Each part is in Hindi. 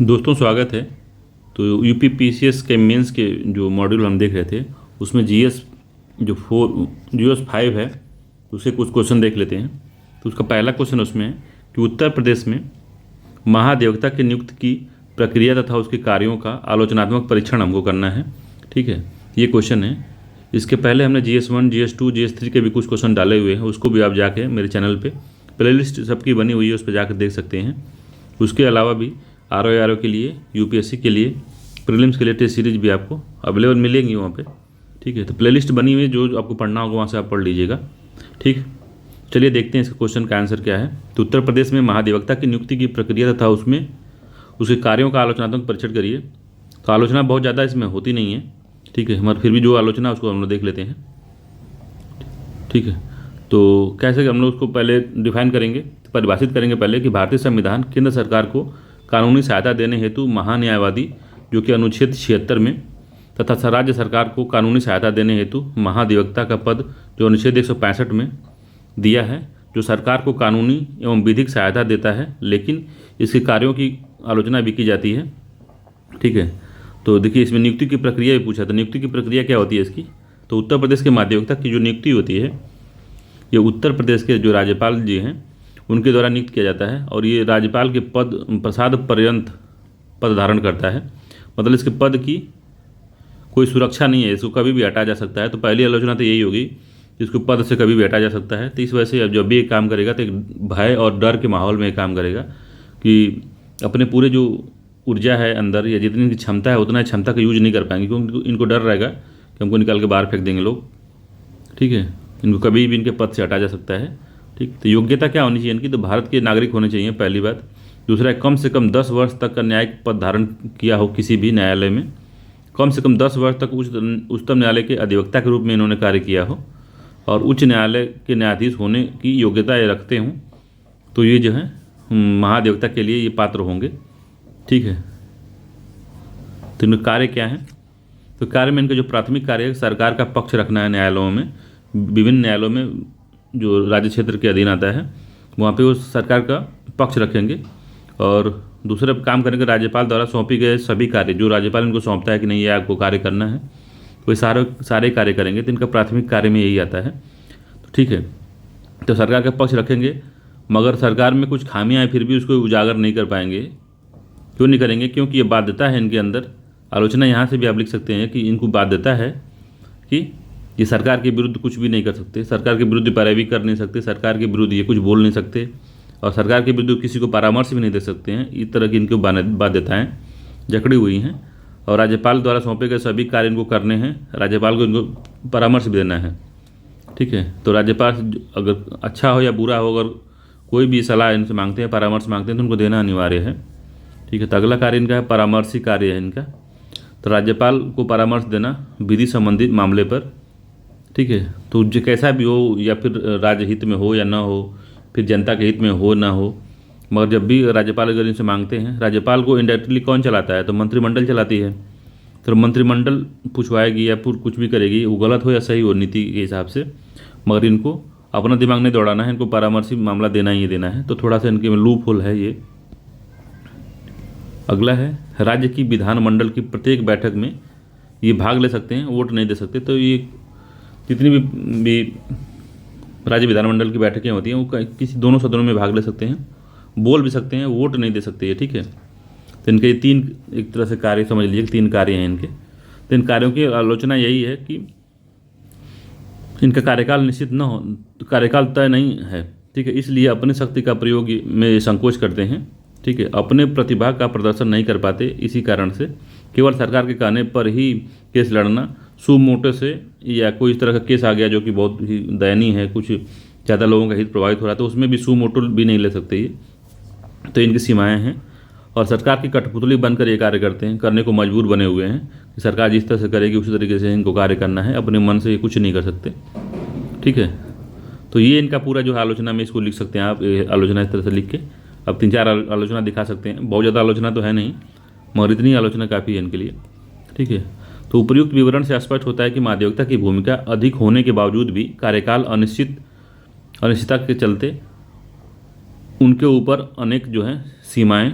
दोस्तों स्वागत है। तो यूपी पीसीएस के मेंस के जो मॉड्यूल हम देख रहे थे उसमें जीएस जो 5 है उससे कुछ क्वेश्चन देख लेते हैं। तो उसका पहला क्वेश्चन उसमें है कि उत्तर प्रदेश में महाधिवक्ता की नियुक्ति की प्रक्रिया तथा उसके कार्यों का आलोचनात्मक परीक्षण हमको करना है। ठीक है, ये क्वेश्चन है। इसके पहले हमने GS1, GS2, GS3 के भी कुछ क्वेश्चन डाले हुए हैं, उसको भी आप जाके मेरे चैनल पे प्लेलिस्ट सबकी बनी हुई है, उस पर जाकर देख सकते हैं। उसके अलावा भी RO के लिए, यूपीएससी के लिए, प्रीलिम्स के लिए टेस्ट सीरीज भी आपको अवेलेबल मिलेंगी वहाँ पे। ठीक है, तो प्लेलिस्ट बनी हुई है, जो आपको पढ़ना होगा वहाँ से आप पढ़ लीजिएगा। ठीक, चलिए देखते हैं इसके क्वेश्चन का आंसर क्या है। तो उत्तर प्रदेश में महाधिवक्ता की नियुक्ति की प्रक्रिया तथा उसमें उसके कार्यों का आलोचनात्मक परीक्षण करिए। तो आलोचना बहुत ज़्यादा इसमें होती नहीं है, ठीक है, मगर फिर भी जो आलोचना उसको हम लोग देख लेते हैं। ठीक है, तो कैसे हम लोग उसको पहले डिफाइन करेंगे, तो परिभाषित करेंगे पहले कि भारतीय संविधान केंद्र सरकार को कानूनी सहायता देने हेतु महान्यायवादी जो कि अनुच्छेद 76 में, तथा राज्य सरकार को कानूनी सहायता देने हेतु महाधिवक्ता का पद जो अनुच्छेद 165 में दिया है, जो सरकार को कानूनी एवं विधिक सहायता देता है, लेकिन इसके कार्यों की आलोचना भी की जाती है। ठीक है, तो देखिए इसमें नियुक्ति की प्रक्रिया भी पूछा था। नियुक्ति की प्रक्रिया क्या होती है इसकी? तो उत्तर प्रदेश के महाधिवक्ता की जो नियुक्ति होती है ये उत्तर प्रदेश के जो राज्यपाल जी हैं उनके द्वारा नियुक्त किया जाता है, और ये राज्यपाल के पद प्रसाद पर्यंत पद धारण करता है। मतलब इसके पद की कोई सुरक्षा नहीं है, इसको कभी भी हटाया जा सकता है। तो पहली आलोचना तो यही होगी, इसको पद से कभी भी हटाया जा सकता है। तो इस वजह से अब जब भी ये काम करेगा तो एक भय और डर के माहौल में काम करेगा कि अपने पूरे जो ऊर्जा है अंदर या जितनी इनकी क्षमता है उतना क्षमता का यूज नहीं कर पाएंगे, क्योंकि इनको डर रहेगा कि हमको निकाल के बाहर फेंक देंगे लोग। ठीक है, इनको कभी भी इनके पद से हटाया जा सकता है। ठीक, तो योग्यता क्या होनी चाहिए इनकी? तो भारत के नागरिक होने चाहिए, पहली बात। दूसरा, कम से कम 10 वर्ष तक का न्यायिक पद धारण किया हो किसी भी न्यायालय में, कम से कम 10 वर्ष तक उच्चतम न्यायालय के अधिवक्ता के रूप में इन्होंने कार्य किया हो, और उच्च न्यायालय के न्यायाधीश होने की योग्यता ये रखते हों, तो ये जो है महाधिवक्ता के लिए ये पात्र होंगे। ठीक है, तो इनका कार्य क्या है? तो कार्य में इनका जो प्राथमिक कार्य है, सरकार का पक्ष रखना है न्यायालयों में। विभिन्न न्यायालयों में जो राज्य क्षेत्र के अधीन आता है वहाँ पे वो सरकार का पक्ष रखेंगे, और दूसरा काम करेंगे राज्यपाल द्वारा सौंपी गए सभी कार्य, जो राज्यपाल इनको सौंपता है कि नहीं ये आपको कार्य करना है, वो सारे कार्य करेंगे। तो इनका प्राथमिक कार्य में यही आता है। तो ठीक है, तो सरकार का पक्ष रखेंगे, मगर सरकार में कुछ खामियाँ हैं फिर भी उसको उजागर नहीं कर पाएंगे। क्यों नहीं करेंगे? क्योंकि ये बाध्यता है इनके अंदर। आलोचना यहाँ से भी आप लिख सकते हैं कि इनको बाध्यता है कि ये सरकार के विरुद्ध कुछ भी नहीं कर सकते, सरकार के विरुद्ध पैरवी कर नहीं सकते, सरकार के विरुद्ध ये कुछ बोल नहीं सकते, और सरकार के विरुद्ध किसी को परामर्श भी नहीं दे सकते हैं। इस तरह की इनकी बाध्यताएँ जकड़ी हुई हैं, और राज्यपाल द्वारा सौंपे गए सभी कार्य इनको करने हैं, राज्यपाल को इनको परामर्श भी देना है। ठीक है, तो राज्यपाल अगर अच्छा हो या बुरा हो, अगर कोई भी सलाह इनसे मांगते हैं, परामर्श मांगते हैं, तो उनको देना अनिवार्य है। ठीक है, तो अगला कार्य इनका है परामर्शी कार्य है इनका। तो राज्यपाल को परामर्श देना विधि संबंधित मामले पर। ठीक है, तो जो कैसा भी हो, या फिर राज्य हित में हो या ना हो, फिर जनता के हित में हो ना हो, मगर जब भी राज्यपाल अगर इनसे मांगते हैं, राज्यपाल को इंडायरेक्टली कौन चलाता है? तो मंत्रिमंडल चलाती है। तो मंत्रिमंडल पूछवाएगी या फिर कुछ भी करेगी, वो गलत हो या सही हो नीति के हिसाब से, मगर इनको अपना दिमाग नहीं दौड़ाना है, इनको परामर्शी मामला देना ही देना है। तो थोड़ा सा इनके में लूप होल है ये। अगला है राज्य की विधानमंडल की प्रत्येक बैठक में ये भाग ले सकते हैं, वोट नहीं दे सकते। तो ये जितनी भी राज्य विधानमंडल की बैठकें होती हैं वो किसी दोनों सदनों में भाग ले सकते हैं, बोल भी सकते हैं, वोट नहीं दे सकते ये। ठीक है, तो इनके 3 एक तरह से कार्य समझ लीजिए, 3 कार्य हैं इनके। तो इन कार्यों की आलोचना यही है कि इनका कार्यकाल निश्चित न हो, कार्यकाल तय नहीं है। ठीक है, इसलिए अपनी शक्ति का प्रयोग में संकोच करते हैं। ठीक है, अपने प्रतिभा का प्रदर्शन नहीं कर पाते, इसी कारण से केवल सरकार के कहने पर ही केस लड़ना, सुमोटो से या कोई इस तरह का केस आ गया जो कि बहुत ही दयनीय है, कुछ ज़्यादा लोगों का हित प्रभावित हो रहा है, तो उसमें भी सुमोटो भी नहीं ले सकते ये। तो इनकी सीमाएं हैं, और सरकार की कठपुतली बनकर ये कार्य करते हैं, करने को मजबूर बने हुए हैं कि सरकार जिस तरह से करेगी उसी तरीके से इनको कार्य करना है, अपने मन से ये कुछ नहीं कर सकते। ठीक है, तो ये इनका पूरा जो आलोचना में इसको लिख सकते हैं आप, आलोचना इस तरह से लिख के अब 3-4 आलोचना दिखा सकते हैं। बहुत ज़्यादा आलोचना तो है नहीं, मगर इतनी आलोचना काफ़ी है इनके लिए। ठीक है, तो उपयुक्त विवरण से स्पष्ट होता है कि महाधिवक्ता की भूमिका अधिक होने के बावजूद भी कार्यकाल अनिश्चितता के चलते उनके ऊपर अनेक जो है सीमाएं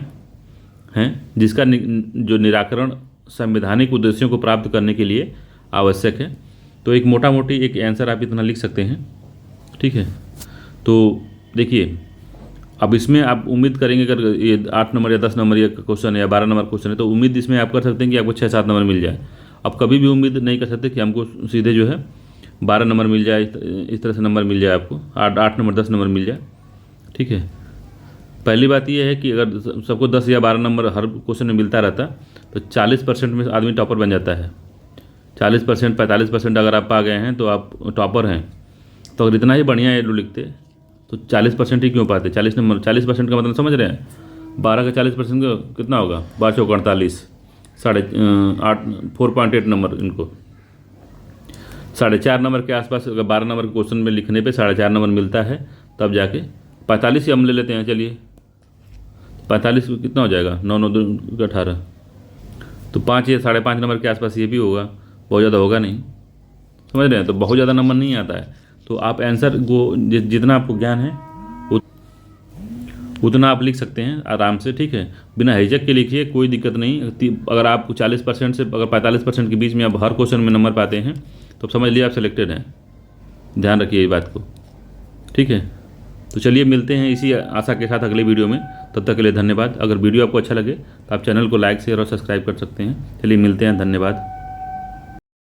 हैं जिसका जो निराकरण संवैधानिक उद्देश्यों को प्राप्त करने के लिए आवश्यक है। तो एक मोटा मोटी एक आंसर आप इतना लिख सकते हैं, ठीक है। तो देखिए अब इसमें आप उम्मीद करेंगे अगर ये 8 नंबर या 10 नंबर या क्वेश्चन है या 12 नंबर क्वेश्चन है तो उम्मीद इसमें आप कर सकते हैं कि आपको 6-7 नंबर मिल जाए। अब कभी भी उम्मीद नहीं कर सकते कि हमको सीधे जो है 12 नंबर मिल जाए, इस तरह से नंबर मिल जाए आपको, 8 नंबर 10 नंबर मिल जाए, ठीक है। पहली बात यह है कि अगर सबको 10 या 12 नंबर हर क्वेश्चन में मिलता रहता तो 40% में आदमी टॉपर बन जाता है। 40%, 45% अगर आप पा गए हैं तो आप टॉपर हैं। तो अगर इतना ही बढ़िया एडू लिखते तो 40% ही क्यों पाते? 40 नंबर, 40% का मतलब समझ रहे हैं? 12 का 40% का कितना होगा? 12 चौक 48, 4.8 नंबर इनको 4.5 नंबर के आसपास अगर 12 नंबर के क्वेश्चन में लिखने पे 4.5 नंबर मिलता है तब जाके 45 ही हम ले लेते हैं। चलिए 45 कितना हो जाएगा? 9 9 2 18, तो 5 या 5.5 नंबर के आसपास ये भी होगा, बहुत ज़्यादा होगा नहीं, समझ रहे हैं? तो बहुत ज़्यादा नंबर नहीं आता है। तो आप आंसर को जितना आपको ज्ञान है उतना आप लिख सकते हैं आराम से, ठीक है। बिना हिचक के लिखिए, कोई दिक्कत नहीं। अगर आप 40% से अगर 45% के बीच में आप हर क्वेश्चन में नंबर पाते हैं तो समझ लिया आप सिलेक्टेड हैं। ध्यान रखिए ये बात को, ठीक है। तो चलिए मिलते हैं इसी आशा के साथ अगले वीडियो में। तब तक के लिए धन्यवाद। अगर वीडियो आपको अच्छा लगे तो आप चैनल को लाइक शेयर और सब्सक्राइब कर सकते हैं। चलिए मिलते हैं, धन्यवाद।